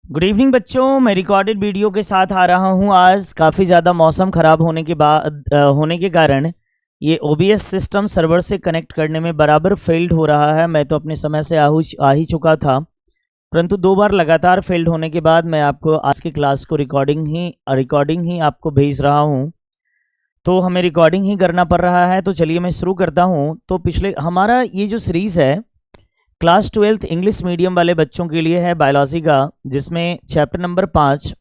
Good evening बच्चों, मैं recorded video के साथ आ रहा हूं। आज काफ़ी ज़्यादा मौसम ख़राब होने के कारण ये OBS सिस्टम सर्वर से कनेक्ट करने में बराबर फेल्ड हो रहा है। मैं तो अपने समय से आ ही चुका था, परंतु 2 बार लगातार फेल्ड होने के बाद मैं आपको आज की क्लास को रिकॉर्डिंग ही आपको भेज रहा हूं। तो हमें रिकॉर्डिंग ही करना पड़ रहा है। तो चलिए मैं शुरू करता हूं। तो पिछले हमारा ये जो सीरीज़ है क्लास 12th इंग्लिश मीडियम वाले बच्चों के लिए है बायोलॉजी का, जिसमें chapter number 5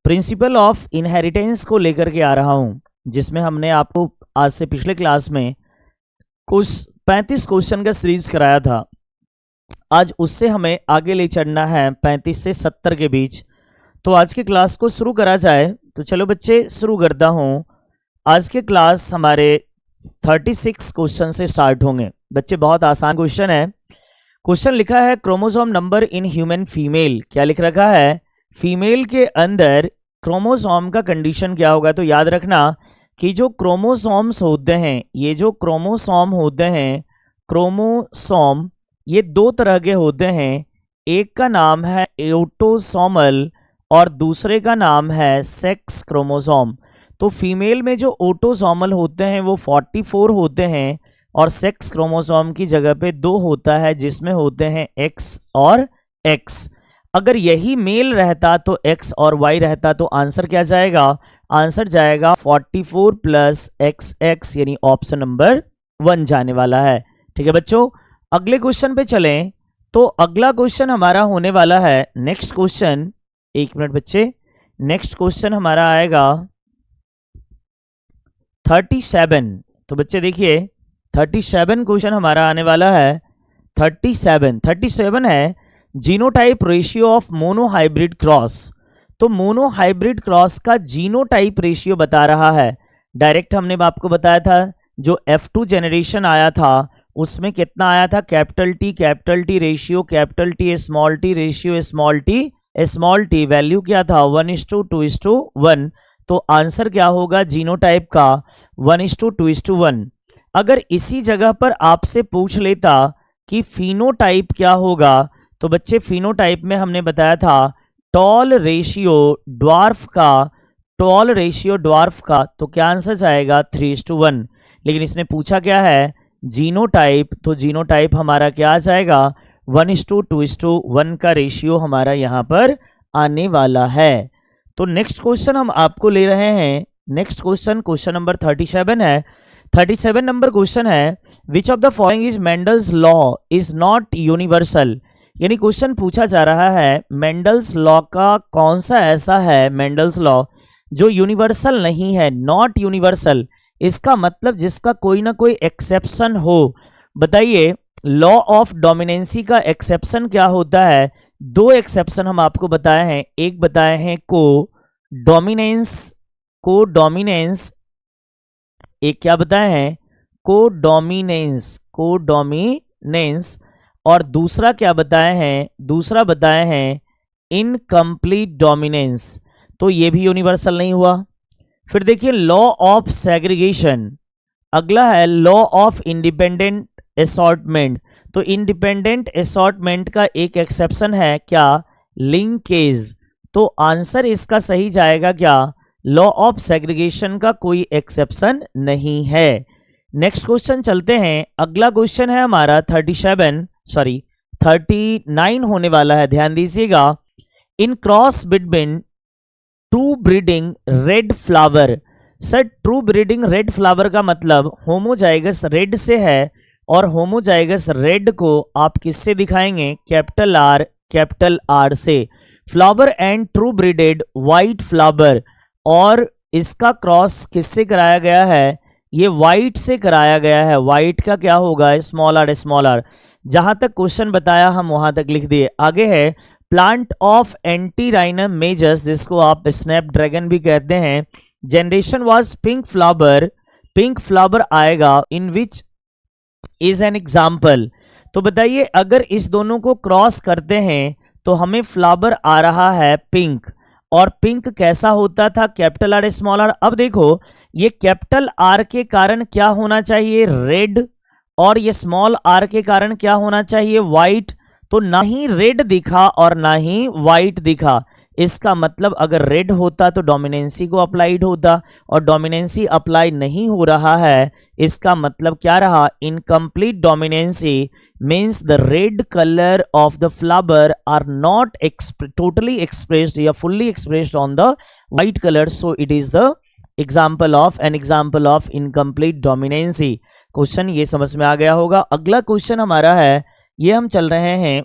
principle of inheritance को लेकर के आ रहा हूं, जिसमें हमने आपको आज से पिछले क्लास में कुछ 35 क्वेश्चन का सीरीज कराया था। आज उससे हमें आगे ले चलना है 35 से 70 के बीच। तो आज की क्लास को शुरू करा जाए। तो चलो बच्चे शुरू करता हूं। आज के क्लास हमारे 36 क्वेश्चन से स्टार्ट होंगे। बच्चे बहुत आसान क्वेश्चन है। क्वेश्चन लिखा है chromosome number in human female. क्या लिख रखा है? फीमेल के अंदर क्रोमोसोम का कंडीशन क्या होगा। तो याद रखना कि जो क्रोमोसोम्स होते हैं, ये जो क्रोमोसोम होते हैं, क्रोमोसोम ये 2 तरह के होते हैं। एक का नाम है ऑटोसोमल और दूसरे का नाम है सेक्स क्रोमोसोम। तो फीमेल में जो ऑटोसोमल होते हैं वो 44 होते हैं और सेक्स क्रोमोसोम की जगह पे 2 होता है, जिसमें होते हैं X और X। अगर यही मेल रहता तो X और Y रहता, तो आंसर क्या जाएगा? आंसर जाएगा 44 प्लस XX, यानी ऑप्शन नंबर 1 जाने वाला है। ठीक है बच्चों, अगले क्वेश्चन पे चलें। तो अगला क्वेश्चन हमारा होने वाला है नेक्स्ट क्वेश्चन। 1 मिनट बच्चे, नेक्स्ट क्वेश्चन हमारा आएगा 37। तो बच्चे देखिए 37 क्वेश्चन हमारा आने वाला है। 37 है genotype ratio of monohybrid cross. तो मोनोहाइब्रिड क्रॉस का जीनोटाइप रेशियो बता रहा है। डायरेक्ट हमने आपको बताया था जो F2 जनरेशन आया था उसमें कितना आया था? Capital T ratio capital T, small T ratio small T, value क्या था? 1:2:1। तो आंसर क्या होगा जीनोटाइप का? 1:2:1। अगर इसी जगह पर आपसे पूछ लेता कि फिनोटाइप क्या होगा, तो बच्चे फिनोटाइप में हमने बताया था टॉल रेशियो ड्वार्फ का, तो क्या आंसर जाएगा? 3:1। लेकिन इसने पूछा क्या है? जीनोटाइप। तो जीनोटाइप हमारा क्या आ जाएगा? 1:2:1 का रेशियो हमारा यहाँ पर आने वाला है। तो नेक्स्ट क्वेश्चन हम आपको ले रहे हैं। नेक्स्ट क्वेश्चन नंबर 37 है। 37 नंबर क्वेश्चन है which of the following is Mendel's law is not universal. यानी क्वेश्चन पूछा जा रहा है मेंडल्स लॉ का कौन सा ऐसा है मेंडल्स लॉ जो यूनिवर्सल नहीं है, नॉट यूनिवर्सल। इसका मतलब जिसका कोई ना कोई एक्सेप्शन हो। बताइए लॉ ऑफ डोमिनेंसी का एक्सेप्शन क्या होता है? 2 एक्सेप्शन हम आपको बताए हैं। एक बताए हैं को डोमिनेंस, एक क्या बताए हैं? कोडोमिनेंस, और दूसरा क्या बताए हैं? दूसरा बताए हैं इनकम्प्लीट डोमिनेंस। तो ये भी यूनिवर्सल नहीं हुआ। फिर देखिए लॉ ऑफ सेग्रीगेशन। अगला है लॉ ऑफ इंडिपेंडेंट असॉर्टमेंट। तो इंडिपेंडेंट असॉर्टमेंट का एक एक्सेप्शन है क्या? लिंकेज। तो आंसर इसका सही जाएगा क्या? लॉ ऑफ सेग्रीगेशन का कोई एक्सेप्शन नहीं है। नेक्स्ट क्वेश्चन चलते हैं। अगला क्वेश्चन है हमारा 39 होने वाला है। ध्यान दीजिएगा। In cross between true breeding red flower. Sir true breeding red flower का मतलब होमोजाइगस रेड से है, और होमोजाइगस रेड को आप किससे दिखाएंगे? कैपिटल आर से। Flower and true breeded white flower, और इसका क्रॉस किससे कराया गया है? ये वाइट से कराया गया है। वाइट का क्या होगा? Small R. जहां तक क्वेश्चन बताया हम वहां तक लिख दिए। आगे है प्लांट ऑफ एंटीराइनम मेजर्स, जिसको आप स्नैपड्रैगन भी कहते हैं। जनरेशन वाज पिंक फ्लावर आएगा इन विच इज एन एग्जाम्पल। तो बताइए अगर इस दोनों को क्रॉस करते हैं तो हमें फ्लावर आ रहा है पिंक, और पिंक कैसा होता था? Capital R small R. अब देखो ये कैपिटल आर के कारण क्या होना चाहिए? रेड, और ये स्मॉल आर के कारण क्या होना चाहिए? व्हाइट। तो ना ही रेड दिखा और ना ही वाइट दिखा। इसका मतलब अगर रेड होता तो डोमिनेंसी को अप्लाइड होता, और डोमिनेंसी अप्लाई नहीं हो रहा है, इसका मतलब क्या रहा, incomplete dominancy means the red colour of the flower are not totally expressed या fully expressed on the white colour, so it is the example of incomplete dominancy. Question ये समझ में आ गया होगा। अगला क्वेश्चन हमारा है, ये हम चल रहे हैं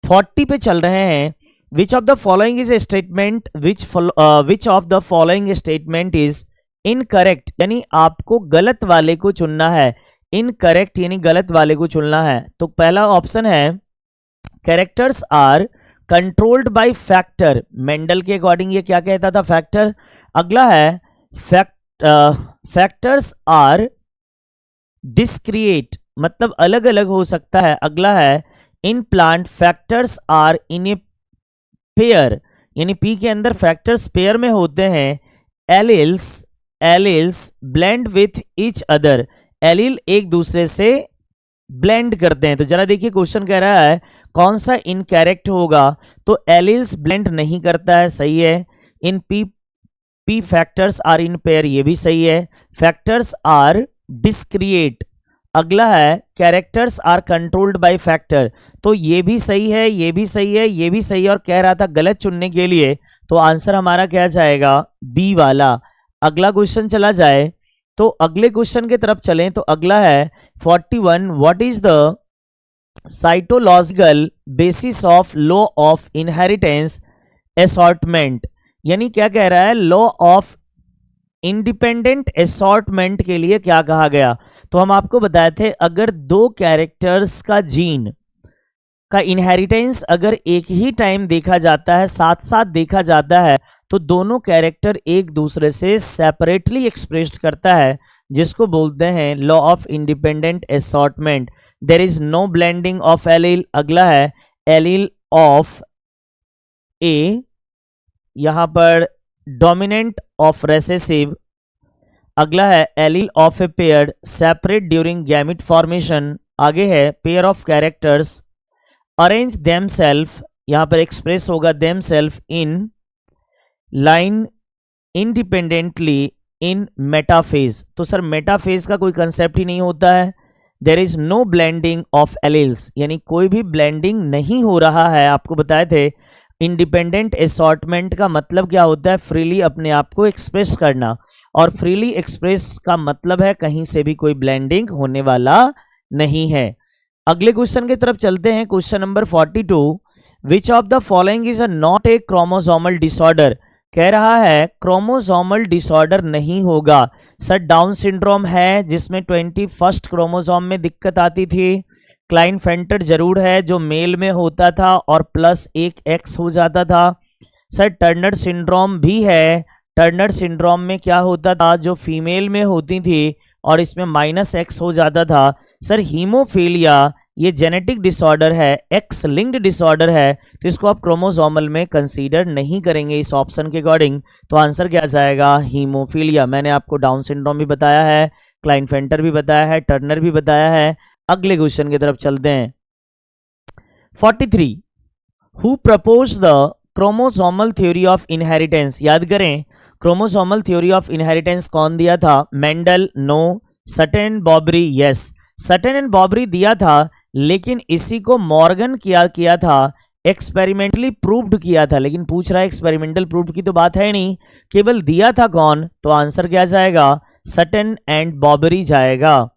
40 पे चल रहे हैं। Which of the following is a statement which of the following statement is incorrect, यानी आपको गलत वाले को चुनना है। इनकरेक्ट यानी गलत वाले को चुनना है। तो पहला ऑप्शन है characters are controlled by factor, Mendel के अकॉर्डिंग ये क्या कहता था, फैक्टर। अगला है फैक्टर्स आर डिस्क्रिएट, मतलब अलग अलग हो सकता है। अगला है in plant factors are in a pair, यानी पी के अंदर फैक्टर्स पेयर में होते हैं। Alleles blend with each other, allele एक दूसरे से ब्लेंड करते हैं। तो जरा देखिए क्वेश्चन कह रहा है कौन सा इनकरेक्ट होगा, तो एलिल्स ब्लेंड नहीं करता है, सही है। In P factors are in pair, ये भी सही है। Factors are discrete. अगला है characters are controlled by factor, तो ये भी सही है, ये भी सही है, ये भी सही है, और कह रहा था गलत चुनने के लिए, तो आंसर हमारा क्या जाएगा, बी वाला। अगला क्वेश्चन चला जाए तो अगले क्वेश्चन की तरफ चलें, तो अगला है 41, what is the cytological basis of law of inheritance assortment, यानी क्या कह रहा है, लॉ ऑफ इंडिपेंडेंट असॉर्टमेंट के लिए क्या कहा गया। तो हम आपको बताए थे अगर दो कैरेक्टर्स का जीन का इनहेरिटेंस अगर एक ही टाइम देखा जाता है, साथ साथ देखा जाता है, तो दोनों कैरेक्टर एक दूसरे से सेपरेटली एक्सप्रेस्ड करता है, जिसको बोलते हैं law of independent assortment. There is no blending of allele. अगला है एलील ऑफ ए, यहां पर डोमिनेंट ऑफ रेसेसिव। अगला है allele of a pair separate during gamete formation. आगे है pair of characters arrange themselves, यहां पर एक्सप्रेस होगा themselves in line independently in metaphase. तो सर मेटाफेज का कोई कंसेप्ट ही नहीं होता है। There is no blending of alleles, यानी कोई भी ब्लेंडिंग नहीं हो रहा है। आपको बताए थे इंडिपेंडेंट असॉर्टमेंट का मतलब क्या होता है, फ्रीली अपने आप को एक्सप्रेस करना, और फ्रीली एक्सप्रेस का मतलब है कहीं से भी कोई ब्लेंडिंग होने वाला नहीं है। अगले क्वेश्चन की तरफ चलते हैं, question number 42, which of the following is not a chromosomal disorder, कह रहा है क्रोमोसोमल डिसऑर्डर नहीं होगा। सर डाउन सिंड्रोम है जिसमें 21st क्रोमोसोम में दिक्कत आती थी। क्लाइनफेंटर जरूर है जो मेल में होता था और +1 एक्स हो जाता था। सर टर्नर सिंड्रोम भी है, टर्नर सिंड्रोम में क्या होता था, जो फीमेल में होती थी और इसमें -X हो जाता था। सर हीमोफीलिया ये जेनेटिक डिसऑर्डर है, एक्स लिंक्ड डिसऑर्डर है, तो इसको आप क्रोमोसोमल में कंसीडर नहीं करेंगे इस ऑप्शन के अकॉर्डिंग। तो आंसर क्या जाएगा, हीमोफीलिया। मैंने आपको डाउन सिंड्रोम भी बताया है, क्लाइनफेंटर भी बताया है, टर्नर भी बताया है। अगले क्वेश्चन की तरफ चलते हैं। 43, who propose the chromosomal theory of inheritance. याद करें क्रोमोसोमल थ्योरी ऑफ इनहेरिटेंस कौन दिया था, Mendel no, Sutton and Boveri yes. Sutton and Boveri दिया था, लेकिन इसी को मॉर्गन किया था, एक्सपेरिमेंटली प्रूव्ड किया था। लेकिन पूछ रहा है एक्सपेरिमेंटल प्रूव्ड की तो बात है नहीं, केवल दिया था कौन, तो आंसर क्या जाएगा, सटन एंड बॉबरी जाएगा।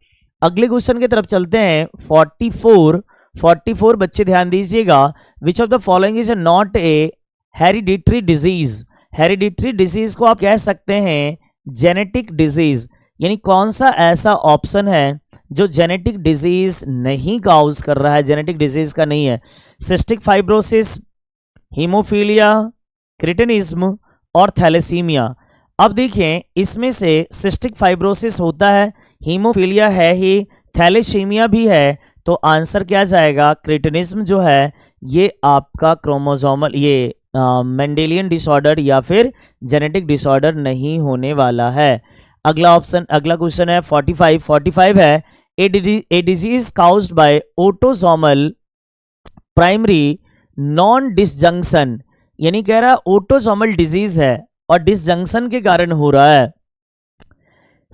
अगले क्वेश्चन की तरफ चलते हैं। 44 बच्चे ध्यान दीजिएगा, which of the following is not a hereditary disease. Hereditary disease को आप कह सकते हैं जेनेटिक डिजीज, यानी कौन सा ऐसा ऑप्शन है जो जेनेटिक डिजीज नहीं काउज कर रहा है, जेनेटिक डिजीज का नहीं है। सिस्टिक फाइब्रोसिस, हीमोफीलिया, क्रिटिनिज्म और थैलेसीमिया। अब देखें इसमें से सिस्टिक फाइब्रोसिस होता है, हीमोफीलिया है ही, थैलेसीमिया भी है, तो आंसर क्या जाएगा, क्रिटिनिज्म जो है ये आपका क्रोमोसोमल ये मेंडेलियन डिसऑर्डर या फिर जेनेटिक डिसऑर्डर नहीं होने वाला है। अगला क्वेश्चन है 45 है, a disease caused bye autosomal primary non disjunction, यानी कह रहा ऑटोसोमल डिजीज है और डिसजंक्शन के कारण हो रहा है।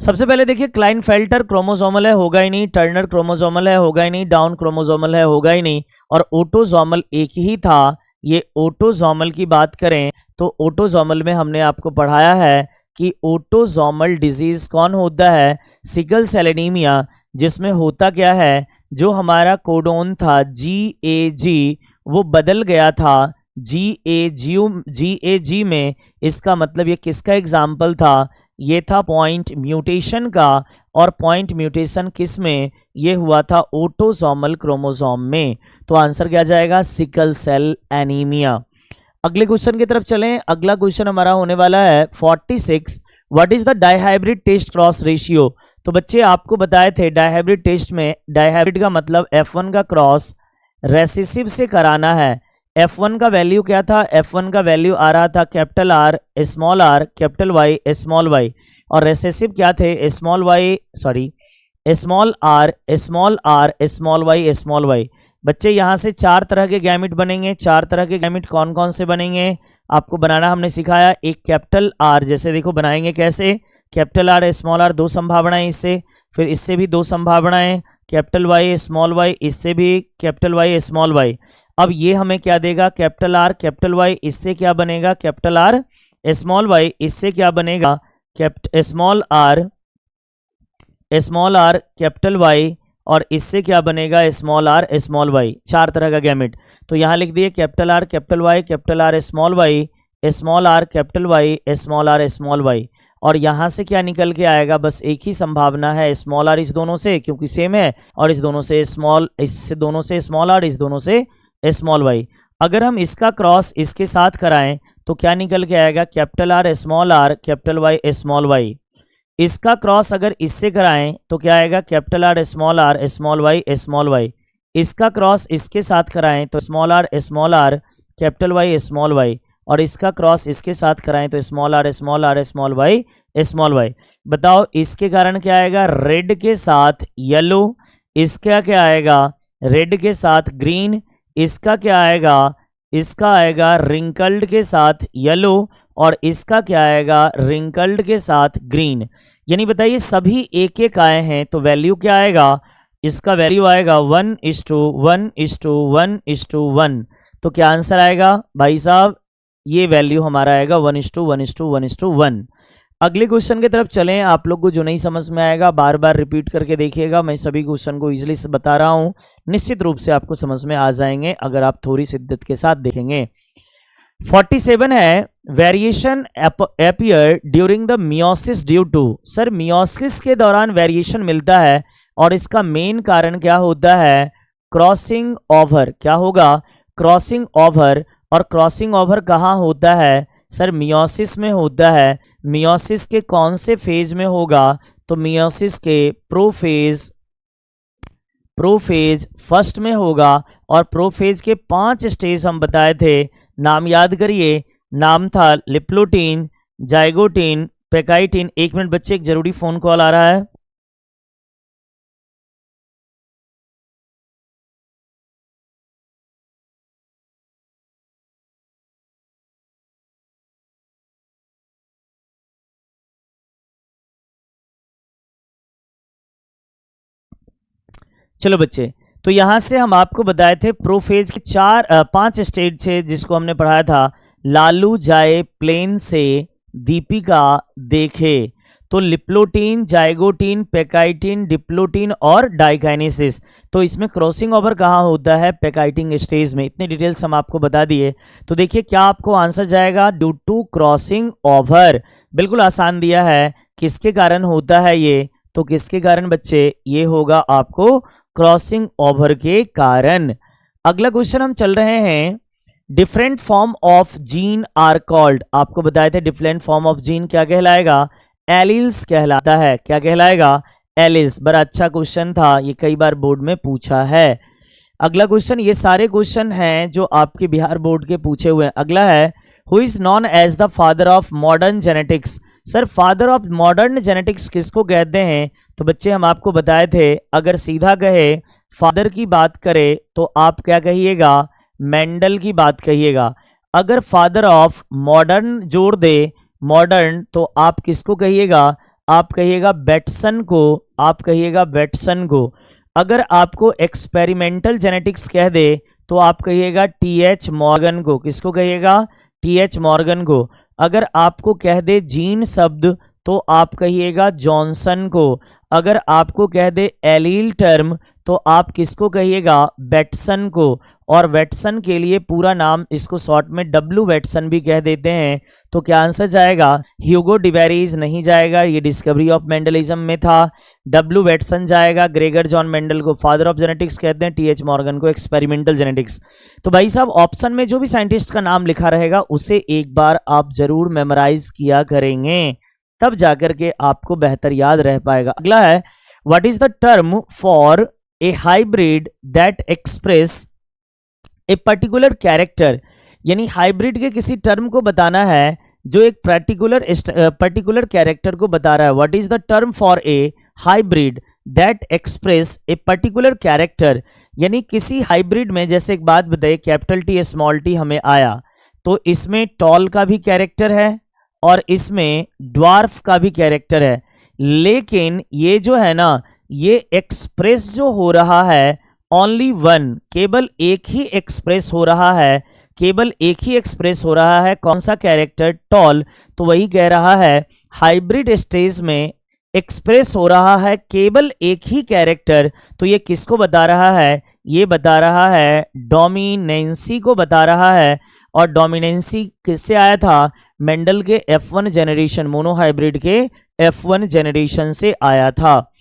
सबसे पहले देखिए क्लाइनफेल्टर क्रोमोसोमल है, होगा ही नहीं, टर्नर क्रोमोसोमल है, होगा ही नहीं, डाउन क्रोमोसोमल है, होगा ही नहीं, और ऑटोसोमल एक ही था। ये ऑटोसोमल की बात करें तो ऑटोसोमल में हमने आपको पढ़ाया है कि ऑटोसोमल डिजीज कौन होता है, सिकल सेल एनीमिया, जिसमें होता क्या है, जो हमारा कोडोन था GAG वो बदल गया था GAG में। इसका मतलब ये किसका एग्जाम्पल था, ये था पॉइंट म्यूटेशन का, और पॉइंट म्यूटेशन किस में, ये हुआ था ऑटोसोमल क्रोमोसोम में। तो आंसर क्या जाएगा, सिकल सेल एनीमिया। अगले क्वेश्चन की तरफ चलें। अगला क्वेश्चन हमारा होने वाला है 46, what is the dihybrid test cross ratio. तो बच्चे आपको बताए थे डाइहाइब्रिड टेस्ट में, डाइहाइब्रिड का मतलब F1 का क्रॉस रेसेसिव से कराना है। F1 का वैल्यू क्या था, F1 का वैल्यू आ रहा था capital R small r capital Y small y, और रेसेसिव क्या थे, small r small r small y small y। बच्चे यहाँ से 4 तरह के गैमेट बनेंगे। 4 तरह के गैमेट कौन कौन से बनेंगे आपको बनाना हमने सिखाया। एक कैपिटल R, जैसे देखो बनाएंगे कैसे, कैपिटल R स्मॉल r 2 संभावनाएं इससे, फिर इससे भी 2 संभावनाएं, कैपिटल Y स्मॉल y, इससे भी कैपिटल Y स्मॉल y। अब ये हमें क्या देगा, कैपिटल R कैपिटल Y, इससे क्या बनेगा कैपिटल R स्मॉल y, इससे क्या बनेगा स्मॉल r कैपिटल Y, और इससे क्या बनेगा स्मॉल r स्मॉल y। 4 तरह का गैमेट। तो यहाँ लिख दिए capital R capital Y capital R small y, small r capital Y small r small y। और यहाँ से क्या निकल के आएगा, बस एक ही संभावना है, स्मॉल r इस दोनों से क्योंकि सेम है, और इस दोनों से स्मॉल, इससे दोनों से स्मॉल r, इस दोनों से स्मॉल y। अगर हम इसका क्रॉस इसके साथ कराएं तो क्या निकल के आएगा, capital R small r capital Y small y। इसका क्रॉस अगर इससे कराएं तो क्या आएगा, capital R small r small y small y। इसका क्रॉस इसके साथ कराएं तो small r capital Y small y, और इसका क्रॉस इसके साथ कराएं तो small r small y small y। बताओ इसके कारण क्या आएगा, रेड के साथ येलो, इसका क्या आएगा, रेड के साथ ग्रीन, इसका क्या आएगा, इसका आएगा रिंकल्ड के साथ येलो, और इसका क्या आएगा, रिंकल्ड के साथ ग्रीन। यानी बताइए सभी एक एक आए हैं, तो वैल्यू क्या आएगा, इसका वैल्यू आएगा 1:1:1:1। तो क्या आंसर आएगा भाई साहब, ये वैल्यू हमारा आएगा 1:1:1:1। अगले क्वेश्चन की तरफ चलें। आप लोग को जो नहीं समझ में आएगा बार बार रिपीट करके देखिएगा, मैं सभी क्वेश्चन को इजीली से बता रहा हूं, निश्चित रूप से आपको समझ में आ जाएंगे अगर आप थोड़ी शिद्दत के साथ देखेंगे। 47 है, variation appear during the meiosis due to. Sir meiosis के दौरान वेरिएशन मिलता है, और इसका मेन कारण क्या होता है, क्रॉसिंग ओवर। क्या होगा, क्रॉसिंग ओवर। और क्रॉसिंग ओवर कहाँ होता है, सर मियोसिस में होता है। मियोसिस के कौन से फेज में होगा, तो मियोसिस के प्रोफेज फर्स्ट में होगा, और प्रोफेज के 5 स्टेज हम बताए थे, नाम याद करिए। नाम था लिप्लोटीन, जाइगोटीन, पेकाइटिन। 1 मिनट बच्चे, एक जरूरी फोन कॉल आ रहा है। चलो बच्चे, तो यहां से हम आपको बताए थे प्रोफेज के 5 स्टेज थे, जिसको हमने पढ़ाया था। लालू जाए प्लेन से दीपिका देखे, तो लिप्लोटीन, जाइगोटीन, पेकाइटिन, डिप्लोटीन और डाइकाइनेसिस। तो इसमें क्रॉसिंग ओवर कहाँ होता है, पेकाइटिंग स्टेज में। इतने डिटेल्स हम आपको बता दिए। तो देखिए क्या आपको आंसर जाएगा, ड्यू टू क्रॉसिंग ओवर। बिल्कुल आसान दिया है, किसके कारण होता है ये, तो किसके कारण बच्चे, ये होगा आपको क्रॉसिंग ओवर के कारण। अगला क्वेश्चन हम चल रहे हैं, different form of gene are called. आपको बताए थे डिफरेंट फॉर्म ऑफ जीन क्या कहलाएगा, एलील्स कहलाता है। क्या कहलाएगा, एलील्स। बड़ा अच्छा क्वेश्चन था, ये कई बार बोर्ड में पूछा है। अगला क्वेश्चन, ये सारे क्वेश्चन हैं जो आपके बिहार बोर्ड के पूछे हुए हैं। अगला है, who is known as the father of modern genetics. Sir father of modern genetics किसको कहते हैं? तो बच्चे हम आपको बताए थे, अगर सीधा कहे फादर की बात करें तो आप क्या कहिएगा? मेंडल की बात कहिएगा। अगर फादर ऑफ मॉडर्न जोड़ दे मॉडर्न तो आप किसको कहिएगा? आप कहिएगा बेटसन को, आप कहिएगा बेटसन को। अगर आपको एक्सपेरिमेंटल जेनेटिक्स कह दे तो आप कहिएगा टीएच मॉर्गन को। किसको कहिएगा? टीएच मॉर्गन को। अगर आपको कह दे जीन शब्द तो आप कहिएगा जॉनसन को। अगर आपको कह दे एलील टर्म तो आप किसको कहिएगा? वेटसन को। और वेटसन के लिए पूरा नाम, इसको शॉर्ट में डब्ल्यू वेटसन भी कह देते हैं। तो क्या आंसर जाएगा? ह्यूगो डिवेरीज नहीं जाएगा, ये डिस्कवरी ऑफ मेंडलिज्म में था। डब्ल्यू वेटसन जाएगा। ग्रेगर जॉन मेंडल को फादर ऑफ जेनेटिक्स कहते हैं, टीएच मॉर्गन को एक्सपेरिमेंटल जेनेटिक्स। तो भाई साहब ऑप्शन में जो भी साइंटिस्ट का नाम लिखा रहेगा उसे एक बार आप जरूर मेमोराइज किया करेंगे, तब जाकर के आपको बेहतर याद रह पाएगा। अगला है, what is the term for a hybrid that express a particular character? यानी हाइब्रिड के किसी टर्म को बताना है जो एक पर्टिकुलर कैरेक्टर को बता रहा है। What is the term for a hybrid that express a particular character? यानी किसी हाइब्रिड में, जैसे एक बात बताइए, कैपिटल टी स्मॉल टी हमें आया तो इसमें टॉल का भी कैरेक्टर है और इसमें ड्वार्फ का भी कैरेक्टर है, लेकिन ये जो है ना, ये एक्सप्रेस जो हो रहा है ओनली वन, केवल एक ही एक्सप्रेस हो रहा है, केवल एक ही एक्सप्रेस हो रहा है। कौन सा कैरेक्टर? टॉल। तो वही कह रहा है हाइब्रिड स्टेज में एक्सप्रेस हो रहा है केवल एक ही कैरेक्टर। तो ये किसको बता रहा है? ये बता रहा है डोमिनेंसी को बता रहा है। और डोमिनेंसी किससे आया था? मेंडल के F1 जेनरेशन, मोनोहाइब्रिड के F1 जेनरेशन से आया था।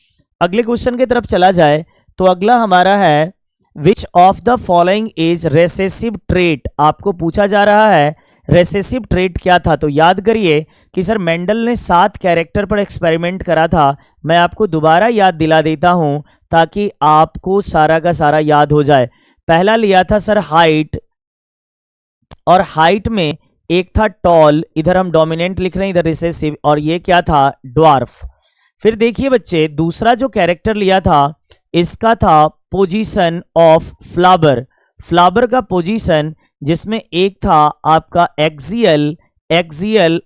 अगले क्वेश्चन की तरफ चला जाए तो अगला हमारा है, which of the following is recessive trait? आपको पूछा जा रहा है रेसेसिव ट्रेट क्या था। तो याद करिए कि सर मेंडल ने 7 कैरेक्टर पर एक्सपेरिमेंट करा था। मैं आपको दोबारा याद दिला देता हूं ताकि आपको सारा का सारा याद हो जाए। पहला लिया था सर हाइट, और हाइट में एक था टॉल, इधर हम डोमिनेंट लिख रहे हैं, इधर रिसेसिव, और ये क्या था? ड्वार्फ। फिर देखिए बच्चे, दूसरा जो कैरेक्टर लिया था इसका था पोजीशन ऑफ फ्लावर। फ्लावर का पोजीशन, जिसमें एक था आपका एक्सियल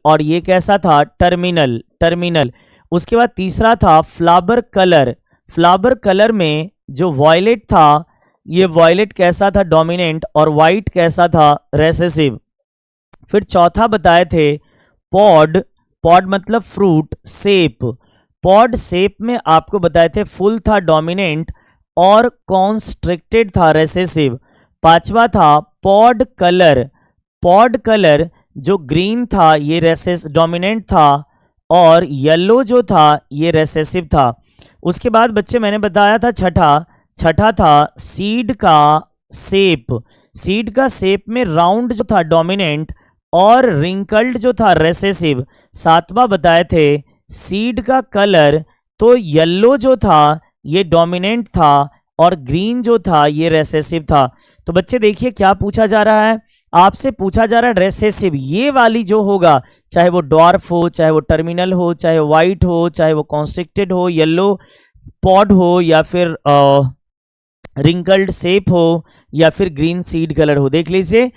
और ये कैसा था? टर्मिनल। उसके बाद तीसरा था फ्लावर कलर। फ्लावर कलर में जो वॉयलेट था, ये वॉयलेट कैसा था? डोमिनेंट, और वाइट कैसा था? रेसेसिव। फिर चौथा बताए थे पॉड मतलब फ्रूट, शेप। पॉड शेप में आपको बताए थे फुल था डोमिनेंट और कॉन्स्ट्रिक्टेड था रेसेसिव। पांचवा था पॉड कलर जो ग्रीन था ये डोमिनेंट था, और येलो जो था ये रेसेसिव था। उसके बाद बच्चे मैंने बताया था छठा था सीड का शेप में राउंड जो था डोमिनेंट और रिंकल्ड जो था रेसेसिव। सातवां बताए थे सीड का कलर, तो येलो जो था ये डोमिनेंट था और ग्रीन जो था ये रेसेसिव था। तो बच्चे देखिए क्या पूछा जा रहा है, आपसे पूछा जा रहा है रेसेसिव, ये वाली जो होगा, चाहे वो डॉर्फ हो, चाहे वो टर्मिनल हो, चाहे वाइट हो, चाहे वो कॉन्स्ट्रिक्टेड हो, येलो पॉड हो, या फिर रिंकल्ड शेप हो, या फिर ग्रीन सीड कलर हो। देख लीजिए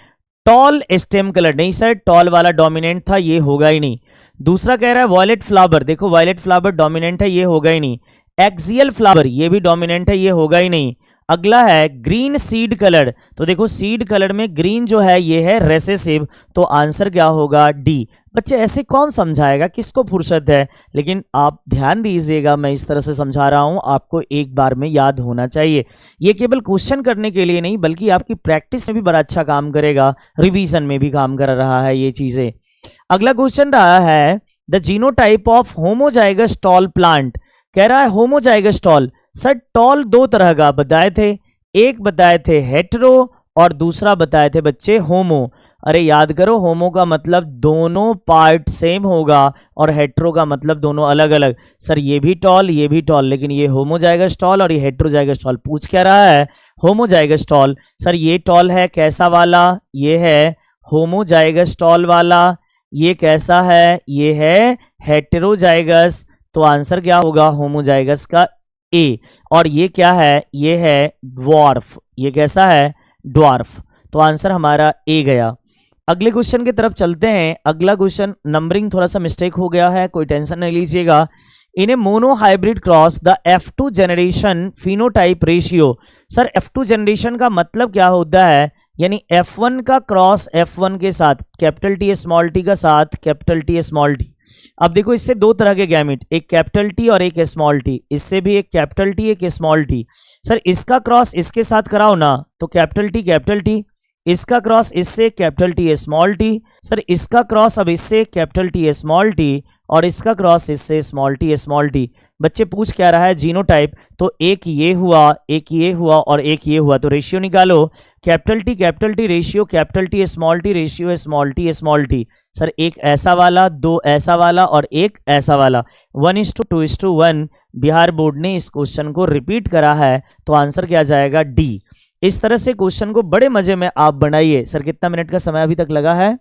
टॉल स्टेम कलर, नहीं सर टॉल वाला डोमिनेंट था, ये होगा ही नहीं। दूसरा कह रहा है वॉयलेट फ्लावर, देखो वॉयलेट फ्लावर डोमिनेंट है, ये होगा ही नहीं। एक्सियल फ्लावर ये भी डोमिनेंट है, ये होगा ही नहीं। अगला है ग्रीन सीड कलर, तो देखो सीड कलर में ग्रीन जो है ये है रेसेसिव, तो आंसर क्या होगा? डी। बच्चे ऐसे कौन समझाएगा, किसको फुर्सत है? लेकिन आप ध्यान दीजिएगा, मैं इस तरह से समझा रहा हूं, आपको एक बार में याद होना चाहिए। ये केवल क्वेश्चन करने के लिए नहीं बल्कि आपकी प्रैक्टिस में भी बड़ा अच्छा काम करेगा, रिवीजन में भी काम कर रहा है ये चीजें। अगला क्वेश्चन रहा है the genotype of homozygous tall plant. कह रहा है होमोजाइगस टॉल, सर टॉल दो तरह का बताए थे, एक बताए थे हेटेरो और दूसरा बताए थे बच्चे होमो। अरे याद करो, होमो का मतलब दोनों पार्ट सेम होगा और हेटेरो का मतलब दोनों अलग अलग। सर ये भी टॉल लेकिन ये होमोजाइगस टॉल और ये हेटेरोजाइगस टॉल। पूछ क्या रहा है? Homozygous tall. सर ये टॉल है कैसा वाला? ये है होमोजाइगस टॉल वाला। ये कैसा है? ये है हेटेरोजाइगस, तो आंसर क्या होगा होमोजाइगस का ए। और ये क्या है, ये है ड्वार्फ। ये कैसा है, ड्वार्फ। तो आंसर हमारा ए गया। अगले क्वेश्चन की तरफ चलते हैं। अगला क्वेश्चन, नंबरिंग थोड़ा सा मिस्टेक हो गया है, कोई टेंशन नहीं लीजिएगा। In a monohybrid cross the F2 generation phenotype ratio. Sir F2 generation का मतलब क्या होता है, यानी F1 का क्रॉस F1 के साथ कैपिटल टी स्मॉल टी का साथ कैपिटल टी स्मॉल टी। अब देखो इससे दो तरह के गैमेट, एक कैपिटल टी और एक स्मॉल टी। इससे भी एक कैपिटल टी एक स्मॉल टी। सर इसका क्रॉस इसके साथ कराओ ना, तो कैपिटल टी, इसका क्रॉस इससे capital T small T. Sir इसका क्रॉस अब इससे कैपिटल टी स्मॉल टी, और इसका क्रॉस इससे स्मॉल टी। बच्चे पूछ क्या रहा है, जीनोटाइप। तो एक ये हुआ, एक ये हुआ और एक ये हुआ, तो रेशियो निकालो। Capital T ratio capital T ratio small T. Sir एक ऐसा वाला, दो ऐसा वाला और एक ऐसा वाला, 1:2:1। बिहार बोर्ड ने इस क्वेश्चन को रिपीट करा है, तो आंसर क्या जाएगा, डी। इस तरह से क्वेश्चन को बड़े मजे में आप बनाइए। सर कितना मिनट का समय अभी तक लगा है,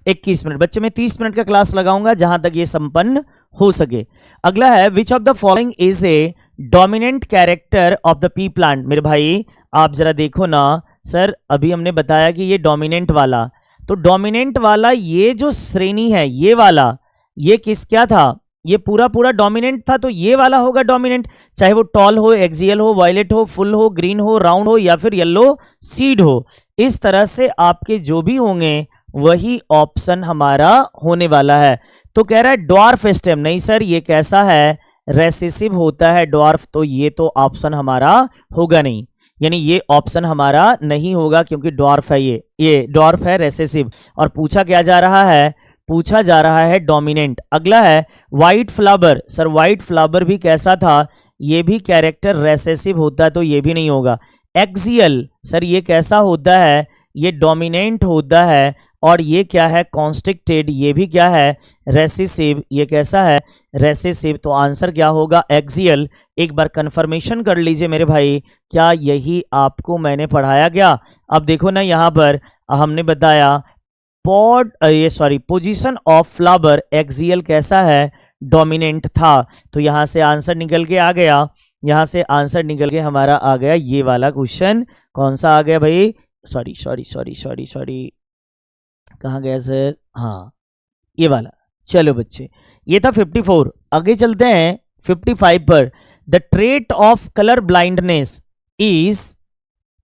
21 मिनट। बच्चे मैं 30 मिनट का क्लास लगाऊंगा जहां तक ये संपन्न हो सके। अगला है, which of the following is a dominant character of the P plant. मेरे भाई आप जरा देखो ना, सर अभी हमने बताया कि ये डोमिनेंट वाला, तो डोमिनेंट वाला ये जो श्रेणी है, ये वाला, ये किस क्या था, ये पूरा डोमिनेंट था, तो ये वाला होगा डोमिनेंट। चाहे वो टॉल हो, एक्सियल हो, वायलेट हो, फुल हो, ग्रीन हो, राउंड हो या फिर येलो सीड हो। इस तरह से आपके जो भी होंगे वही ऑप्शन हमारा होने वाला है। तो कह रहा है ड्वार्फ स्टेम, नहीं सर ये कैसा है, रेसेसिव होता है ड्वार्फ, तो ये तो ऑप्शन हमारा होगा नहीं, यानी ये ऑप्शन हमारा नहीं होगा क्योंकि ड्वार्फ है, ये ड्वार्फ है, रेसेसिव। और पूछा क्या जा रहा है, पूछा जा रहा है डोमिनेंट। अगला है white flower. Sir white flower भी कैसा था, ये भी कैरेक्टर रेसेसिव होता है, तो ये भी नहीं होगा। एक्सियल, सर ये कैसा होता है, ये डोमिनेंट होता है, और ये क्या है, कॉन्स्ट्रिक्टेड, ये भी क्या है, रेसेसिव। ये कैसा है, रेसेसिव। तो आंसर क्या होगा, एक्सियल। एक बार कंफर्मेशन कर लीजिए मेरे भाई, क्या यही आपको मैंने पढ़ाया गया। अब देखो ना यहाँ पर हमने बताया पोजीशन ऑफ फ्लावर एक्सियल कैसा है, डोमिनेंट था। तो यहाँ से आंसर निकल के आ गया, यहाँ से आंसर निकल के हमारा आ गया ये वाला क्वेश्चन। कौन सा आ गया भाई, सॉरी कहाँ गया सर, हाँ ये वाला। चलो बच्चे ये था 54। आगे चलते हैं 55 पर। The trait of colour blindness is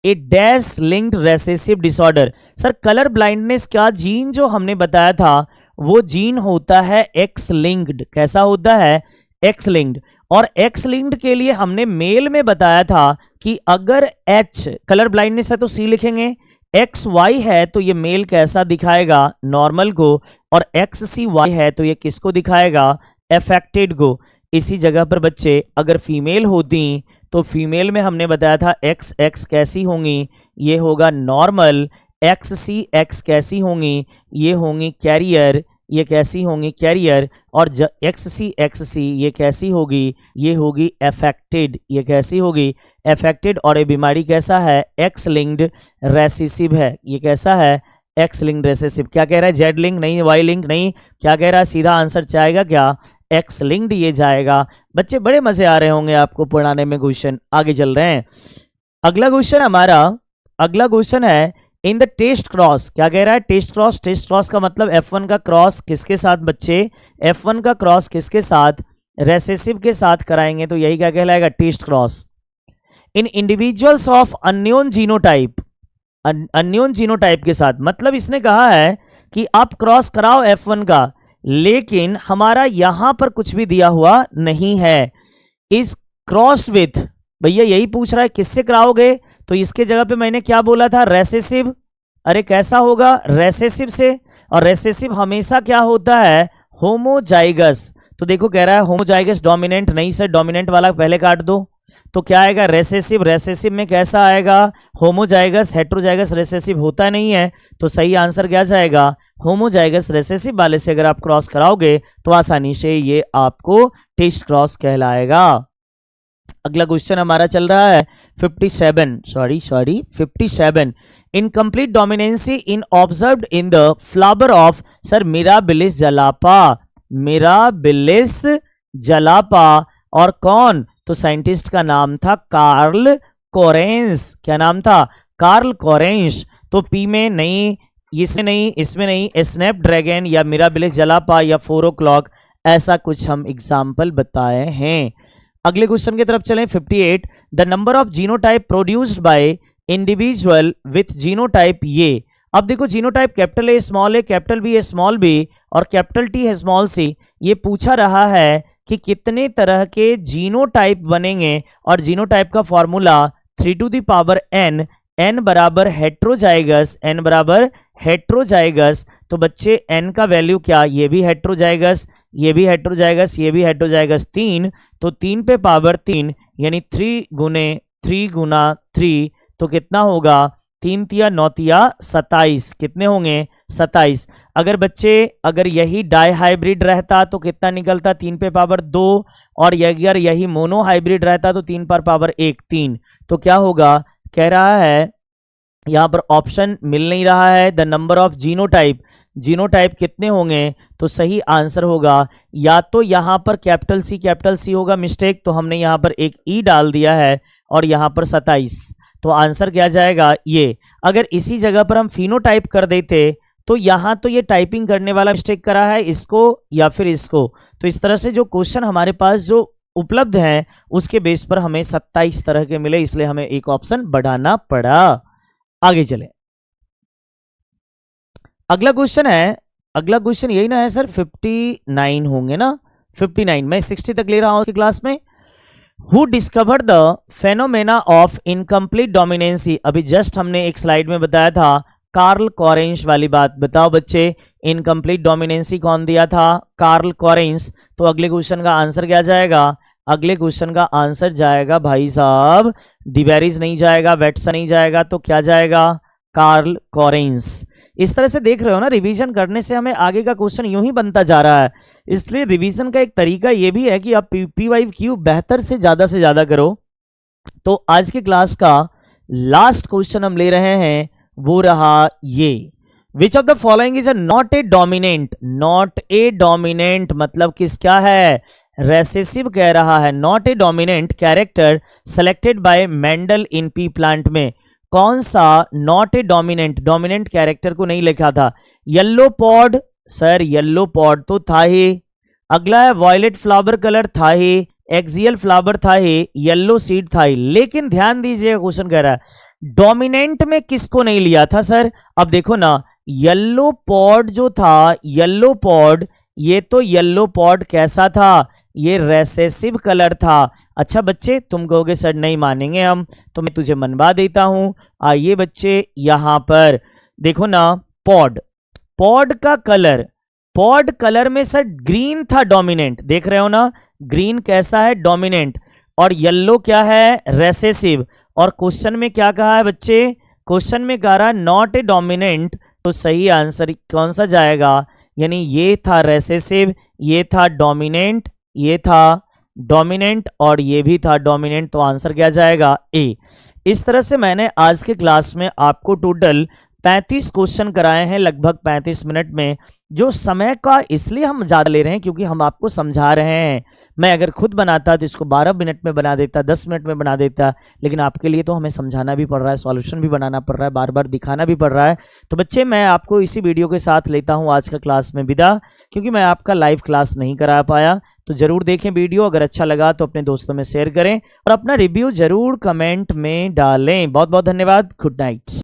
a dash linked recessive disorder. Sir colour blindness का जीन जो हमने बताया था वो जीन होता है एक्स लिंक्ड। कैसा होता है, एक्स लिंक्ड। और एक्स लिंक्ड के लिए हमने मेल में बताया था कि अगर एच कलर ब्लाइंडनेस है तो सी लिखेंगे, एक्स वाई है तो ये मेल कैसा दिखाएगा, नॉर्मल को, और एक्स सी वाई है तो ये किसको दिखाएगा, अफेक्टेड को। इसी जगह पर बच्चे अगर फीमेल होती तो फीमेल में हमने बताया था एक्स एक्स कैसी होंगी, ये होगा नॉर्मल। एक्स सी कैसी होंगी, ये होंगी कैरियर, ये कैसी होंगी कैरियर। और एक्स सी ये कैसी होगी, ये होगी अफेक्टेड, ये कैसी होगी अफेक्टेड। और ये बीमारी कैसा है, एक्स लिंक्ड रेसेसिव है। ये कैसा है, एक्स लिंक्ड रेसेसिव। क्या कह रहा है, जेड लिंक नहीं, वाई लिंक नहीं, क्या कह रहा है, सीधा आंसर जाएगा क्या, एक्स लिंक्ड ये जाएगा। बच्चे बड़े मजे आ रहे होंगे आपको पढ़ाने में क्वेश्चन। आगे चल रहे हैं, अगला क्वेश्चन हमारा, अगला क्वेश्चन है इन द टेस्ट क्रॉस। क्या कह रहा है, टेस्ट क्रॉस। टेस्ट क्रॉस का मतलब F1 का क्रॉस किसके साथ बच्चे, F1 का क्रॉस किसके साथ, रेसेसिव के साथ कराएंगे, तो यही क्या कहलाएगा, test cross. In individuals of unknown genotype, unknown genotype के साथ, मतलब इसने कहा है कि आप क्रॉस कराओ F1 का, लेकिन हमारा यहां पर कुछ भी दिया हुआ नहीं है। इस क्रॉस्ड विथ, भैया यही पूछ रहा है किससे कराओगे, तो इसके जगह पे मैंने क्या बोला था, रेसेसिव। अरे कैसा होगा, रेसेसिव से। और रेसेसिव हमेशा क्या होता है, होमोजाइगस। तो देखो कह रहा है होमोजाइगस डोमिनेंट, नहीं सर डोमिनेंट वाला पहले काट दो, तो क्या आएगा, रेसेसिव। रेसेसिव में कैसा आएगा, होमोजाइगस। हेट्रोजाइगस रेसेसिव होता नहीं है, तो सही आंसर क्या जाएगा, होमोजाइगस रेसेसिव वाले से अगर आप क्रॉस कराओगे तो आसानी से ये आपको टेस्ट क्रॉस कहलाएगा। अगला क्वेश्चन हमारा चल रहा है 57 incomplete dominancy in observed in the flower of sir mirabilis जलापा और कौन, तो साइंटिस्ट का नाम था कार्ल कोरेंस। क्या नाम था? Karl coherence. तो पी में नहीं, इसमें नहीं स्नैपड्रैगन या मिराबिलिस जलापा या 4 o'clock, ऐसा कुछ हम एग्जाम्पल बताए हैं। अगले क्वेश्चन की तरफ चलें 58 the number of genotype produced by individual with genotype ये। अब देखो genotype capital A small A, capital B a small B और कैपिटल टी है स्मॉल सी। ये पूछा रहा है कि कितने तरह के जीनोटाइप बनेंगे और जीनोटाइप का formula 3 to the power n, n बराबर हेट्रोजाइगस, n बराबर हेट्रोजाइगस। तो बच्चे n का वैल्यू क्या, ये भी हेट्रोजाइगस, ये भी हेट्रोजाइगस, ये भी हेट्रोजाइगस 3, तो 3 पे पावर 3 यानी 3 गुना 3, तो कितना होगा 3 तिया 9 तिया 27, कितने होंगे 27। अगर बच्चे अगर यही डाई हाइब्रिड रहता तो कितना निकलता 3 पे पावर 2, और अगर यही मोनो हाइब्रिड रहता तो 3 पर पावर 1 3। तो क्या होगा, कह रहा है यहाँ पर ऑप्शन मिल नहीं रहा है द नंबर ऑफ जीनोटाइप कितने होंगे, तो सही आंसर होगा या तो यहाँ पर कैपिटल सी होगा मिस्टेक, तो हमने यहाँ पर एक ई डाल दिया है और यहाँ पर 27, तो आंसर क्या जाएगा ये। अगर इसी जगह पर हम फिनोटाइप कर देते तो यहाँ तो ये टाइपिंग करने वाला मिस्टेक करा है, इसको या फिर इसको। तो इस तरह से जो क्वेश्चन हमारे पास जो उपलब्ध हैं उसके बेस पर हमें 27 तरह के मिले, इसलिए हमें एक ऑप्शन बढ़ाना पड़ा। आगे चले, अगला क्वेश्चन यही ना है सर, 59 होंगे ना, 59 मैं 60 तक ले रहा हूं क्लास में। Who discovered the phenomena of incomplete dominancy, अभी जस्ट हमने एक स्लाइड में बताया था कार्ल कोरेंस वाली बात। बताओ बच्चे इनकम्प्लीट डोमिनेंसी कौन दिया था, कार्ल कोरेंस। तो अगले क्वेश्चन का आंसर क्या जाएगा, अगले क्वेश्चन का आंसर जाएगा भाई साहब डिवेरिज नहीं जाएगा, वेटसन नहीं जाएगा, तो क्या जाएगा कार्ल कोरेंस। इस तरह से देख रहे हो ना, रिवीजन करने से हमें आगे का क्वेश्चन यूं ही बनता जा रहा है। इसलिए रिवीजन का एक तरीका ये भी है कि आप PYQ बेहतर से ज्यादा करो। तो आज की क्लास का लास्ट क्वेश्चन हम ले रहे हैं, वो रहा ये, which of the following is not a dominant मतलब किस क्या है, रेसेसिव कह रहा है। Not a dominant character selected bye Mendel in P plant में कौन सा नॉट ए डोमिनेंट कैरेक्टर को नहीं लिखा था। Yellow pod, sir yellow pod तो था ही। अगला है वॉयलेट फ्लावर कलर था ही, एक्सियल फ्लावर था ही, येलो सीड था ही। लेकिन ध्यान दीजिए क्वेश्चन कह रहा है डोमिनेंट में किसको नहीं लिया था सर। अब देखो ना, येलो पॉड जो था, येलो पॉड, ये तो येलो पॉड कैसा था, ये रेसेसिव कलर था। अच्छा बच्चे तुम कहोगे सर नहीं मानेंगे हम, तो मैं तुझे मनवा देता हूं। आइए बच्चे यहां पर देखो ना, पॉड कलर में सर ग्रीन था डोमिनेंट, देख रहे हो ना, ग्रीन कैसा है डोमिनेंट, और येलो क्या है रेसेसिव। और क्वेश्चन में क्या कहा है बच्चे, क्वेश्चन में कह रहा है नॉट ए डोमिनेंट, तो सही आंसर कौन सा जाएगा, यानी ये था रेसेसिव, ये था डोमिनेंट, ये था डोमिनेंट और ये भी था डोमिनेंट, तो आंसर क्या जाएगा ए। इस तरह से मैंने आज के क्लास में आपको टोटल 35 क्वेश्चन कराए हैं लगभग 35 मिनट में। जो समय का इसलिए हम ज़्यादा ले रहे हैं क्योंकि हम आपको समझा रहे हैं। मैं अगर खुद बनाता तो इसको 12 मिनट में बना देता, 10 मिनट में बना देता, लेकिन आपके लिए तो हमें समझाना भी पड़ रहा है, सॉल्यूशन भी बनाना पड़ रहा है, बार बार दिखाना भी पड़ रहा है। तो बच्चे मैं आपको इसी वीडियो के साथ लेता हूँ आज का क्लास में विदा, क्योंकि मैं आपका लाइव क्लास नहीं करा पाया। तो ज़रूर देखें वीडियो, अगर अच्छा लगा तो अपने दोस्तों में शेयर करें और अपना रिव्यू ज़रूर कमेंट में डालें। बहुत बहुत धन्यवाद, गुड नाइट।